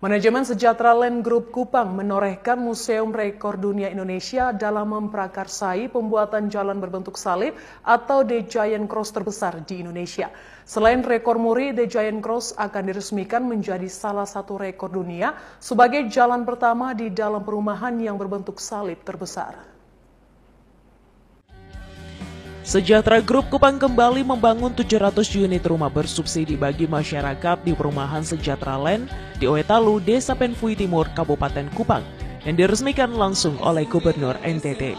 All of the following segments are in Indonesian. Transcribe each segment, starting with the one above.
Manajemen Sejahtera Land Group Kupang menorehkan Museum Rekor Dunia Indonesia dalam memprakarsai pembuatan jalan berbentuk salib atau The Giant Cross terbesar di Indonesia. Selain rekor muri, The Giant Cross akan diresmikan menjadi salah satu rekor dunia sebagai jalan pertama di dalam perumahan yang berbentuk salib terbesar. Sejahtera Group Kupang kembali membangun 700 unit rumah bersubsidi bagi masyarakat di perumahan Sejahtera Land di Oetalu, Desa Penfui Timur, Kabupaten Kupang, yang diresmikan langsung oleh Gubernur NTT.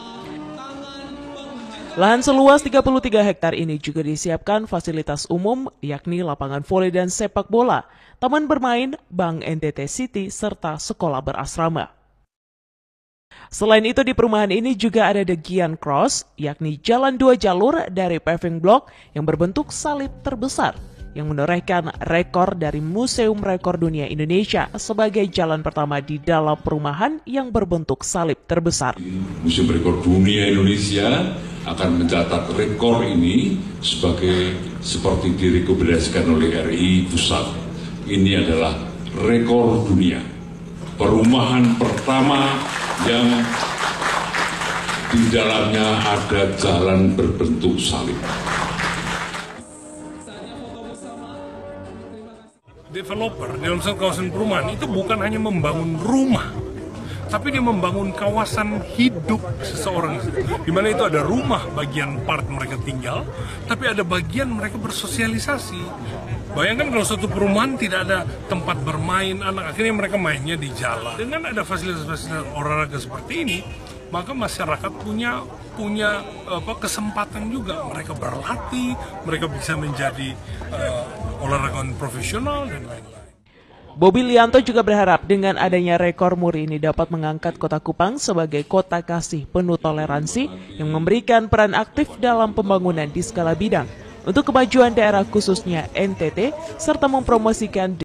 Lahan seluas 33 hektar ini juga disiapkan fasilitas umum, yakni lapangan voli dan sepak bola, taman bermain, Bank NTT City, serta sekolah berasrama. Selain itu di perumahan ini juga ada The Giant Cross, yakni jalan 2 jalur dari paving block yang berbentuk salib terbesar yang menorehkan rekor dari Museum Rekor Dunia Indonesia sebagai jalan pertama di dalam perumahan yang berbentuk salib terbesar. Museum Rekor Dunia Indonesia akan mencatat rekor ini seperti direkomendasikan oleh RI Pusat. Ini adalah rekor dunia. Perumahan pertama yang di dalamnya ada jalan berbentuk salib. Developer dalam satu kawasan perumahan itu bukan hanya membangun rumah, tapi dia membangun kawasan hidup seseorang, di mana itu ada rumah bagian part mereka tinggal, tapi ada bagian mereka bersosialisasi. Bayangkan kalau suatu perumahan tidak ada tempat bermain anak, akhirnya mereka mainnya di jalan. Dengan ada fasilitas-fasilitas olahraga seperti ini, maka masyarakat punya kesempatan juga. Mereka berlatih, mereka bisa menjadi olahraga profesional dan lain-lain. Bobi Lianto juga berharap dengan adanya rekor muri ini dapat mengangkat Kota Kupang sebagai kota kasih penuh toleransi yang memberikan peran aktif dalam pembangunan di skala bidang untuk kemajuan daerah khususnya NTT serta mempromosikan